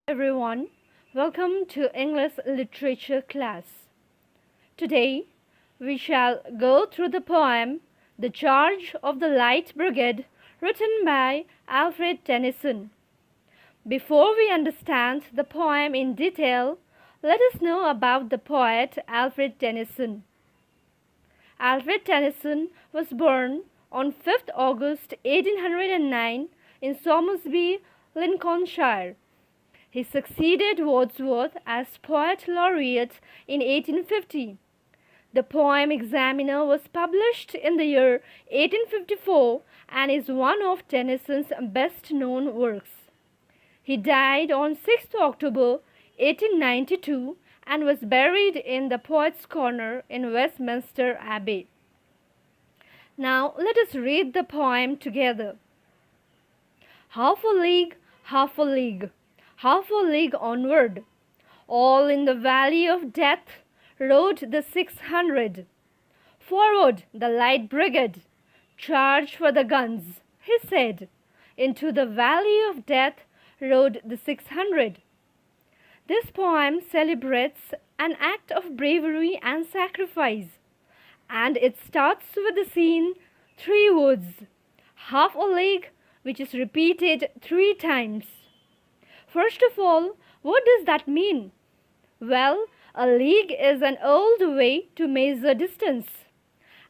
Everyone, welcome to English literature class. Today we shall go through the poem The Charge of the Light Brigade, written by Alfred Tennyson. Before we understand the poem in detail, let us know about the poet Alfred Tennyson. Alfred Tennyson was born on 5th August 1809 in Somersby, Lincolnshire. He succeeded Wordsworth as Poet Laureate in 1850. The poem Examiner was published in the year 1854 and is one of Tennyson's best-known works. He died on 6th October 1892 and was buried in the Poets' Corner in Westminster Abbey. Now let us read the poem together. Half a league, half a league, half a league onward, all in the valley of death rode the 600. Forward, the Light Brigade, charge for the guns, he said. Into the valley of death rode the 600. This poem celebrates an act of bravery and sacrifice, and it starts with the scene Three Woods, half a league, which is repeated 3 times. First of all, what does that mean? Well, a league is an old way to measure distance,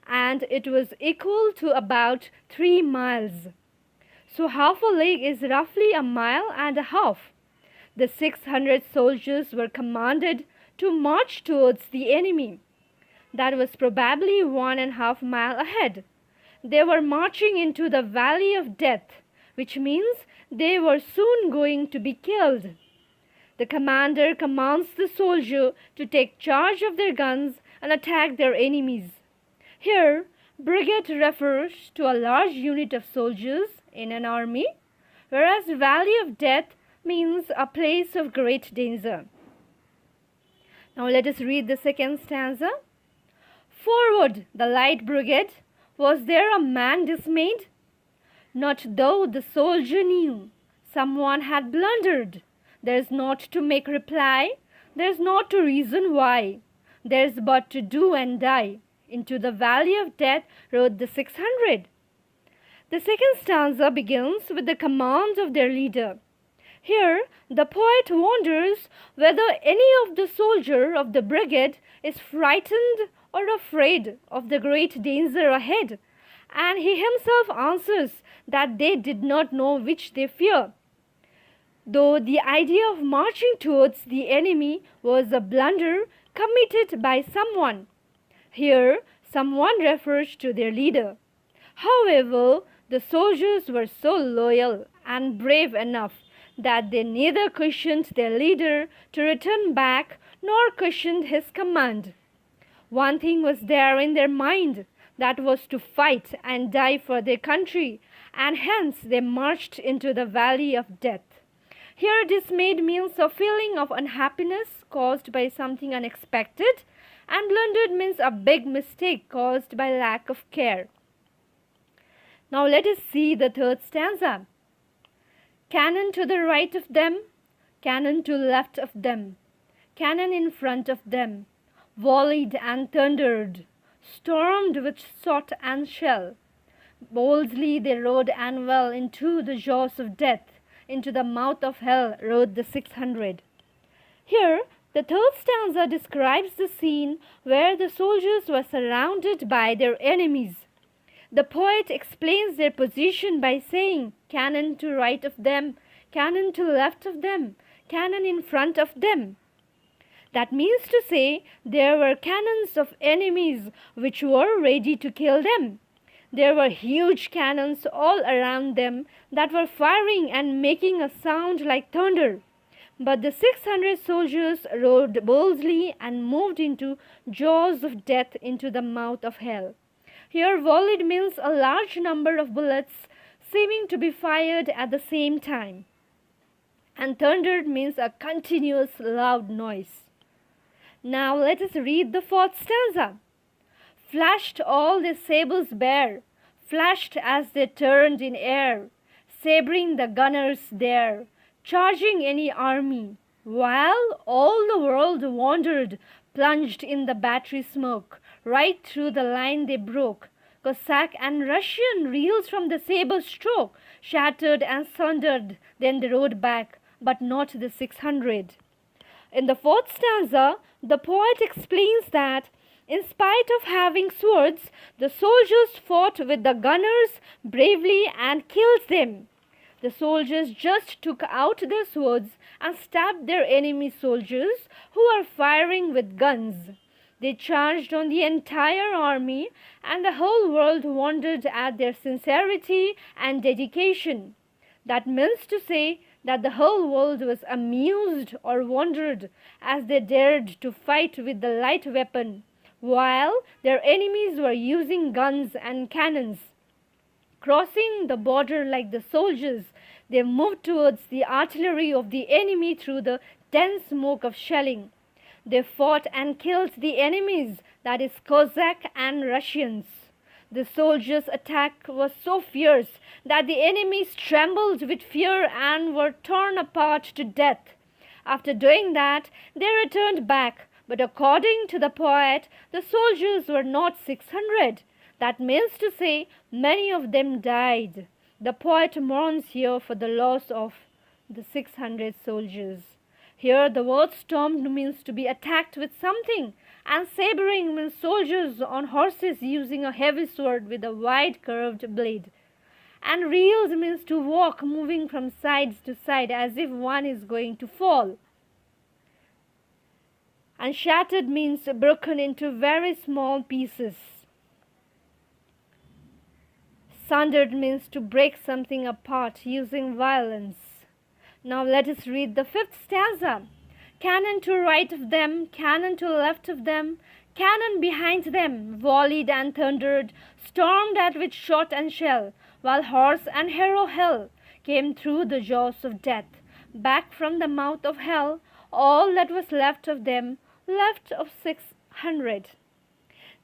and it was equal to about 3 miles. So half a league is roughly a mile and a half. The 600 soldiers were commanded to march towards the enemy. That was probably 1.5 miles ahead. They were marching into the valley of death, which means they were soon going to be killed. The commander commands the soldier to take charge of their guns and attack their enemies. Here, brigade refers to a large unit of soldiers in an army, whereas valley of death means a place of great danger. Now let us read the second stanza. Forward, the Light Brigade, was there a man dismayed? Not though the soldier knew someone had blundered. There's naught to make reply, there's naught to reason why. There's but to do and die. Into the valley of death rode the 600. The second stanza begins with the command of their leader. Here, the poet wonders whether any of the soldier of the brigade is frightened or afraid of the great danger ahead, and he himself answers that they did not know which they fear. Though the idea of marching towards the enemy was a blunder committed by someone. Here, someone refers to their leader. However, the soldiers were so loyal and brave enough that they neither questioned their leader to return back nor questioned his command. One thing was there in their mind, that was to fight and die for their country, and hence they marched into the valley of death. Here dismayed means a feeling of unhappiness caused by something unexpected, and blundered means a big mistake caused by lack of care. Now let us see the third stanza. Cannon to the right of them, cannon to left of them, cannon in front of them, volleyed and thundered, stormed with shot and shell. Boldly they rode and well into the jaws of death, into the mouth of hell rode the 600. Here, the third stanza describes the scene where the soldiers were surrounded by their enemies. The poet explains their position by saying, cannon to right of them, cannon to left of them, cannon in front of them. That means to say there were cannons of enemies which were ready to kill them. There were huge cannons all around them that were firing and making a sound like thunder. But the 600 soldiers rode boldly and moved into jaws of death, into the mouth of hell. Here volleyed means a large number of bullets seeming to be fired at the same time. And thundered means a continuous loud noise. Now let us read the fourth stanza. Flashed all their sabres bare, flashed as they turned in air, sabring the gunners there, charging any army, while all the world wandered, plunged in the battery smoke. Right through the line they broke. Cossack and Russian reels from the saber stroke, shattered and sundered, then they rode back, but not the 600. In the fourth stanza, the poet explains that in spite of having swords, the soldiers fought with the gunners bravely and killed them. The soldiers just took out their swords and stabbed their enemy soldiers who were firing with guns. They charged on the entire army, and the whole world wondered at their sincerity and dedication. That means to say that the whole world was amused or wondered as they dared to fight with the light weapon, while their enemies were using guns and cannons. Crossing the border like the soldiers, they moved towards the artillery of the enemy through the dense smoke of shelling. They fought and killed the enemies, that is, Cossack and Russians. The soldiers' attack was so fierce that the enemies trembled with fear and were torn apart to death. After doing that, they returned back, but according to the poet, the soldiers were not 600. That means to say, many of them died. The poet mourns here for the loss of the 600 soldiers. Here the word stormed means to be attacked with something, and sabering means soldiers on horses using a heavy sword with a wide curved blade. And reels means to walk, moving from sides to side as if one is going to fall. And shattered means broken into very small pieces. Sundered means to break something apart using violence. Now let us read the fifth stanza. Cannon to right of them, cannon to left of them, cannon behind them, volleyed and thundered, stormed at with shot and shell, while horse and hero hell came through the jaws of death. Back from the mouth of hell, all that was left of them, left of 600.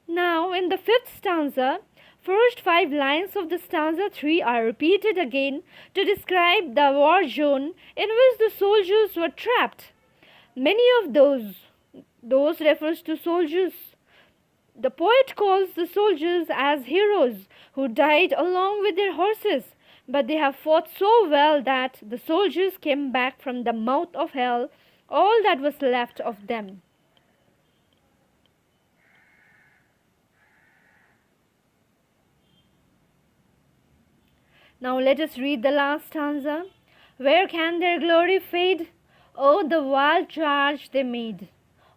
Now in the fifth stanza, first 5 lines of the stanza 3 are repeated again to describe the war zone in which the soldiers were trapped. Many of those refers to soldiers. The poet calls the soldiers as heroes who died along with their horses, but they have fought so well that the soldiers came back from the mouth of hell, all that was left of them. Now let us read the last stanza. Where can their glory fade? Oh, the wild charge they made.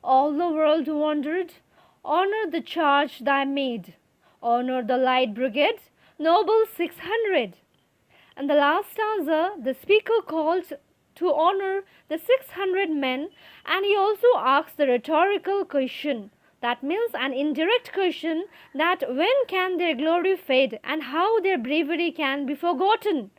All the world wondered. Honor the charge thy made. Honor the light brigade, noble 600. And the last stanza, the speaker calls to honor the 600 men, and he also asks the rhetorical question. That means an indirect question that when can their glory fade and how their bravery can be forgotten.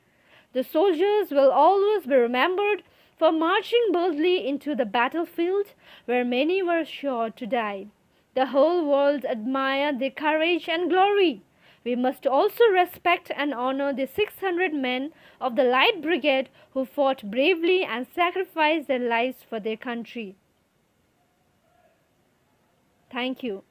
The soldiers will always be remembered for marching boldly into the battlefield where many were sure to die. The whole world admired their courage and glory. We must also respect and honor the 600 men of the Light Brigade who fought bravely and sacrificed their lives for their country. Thank you.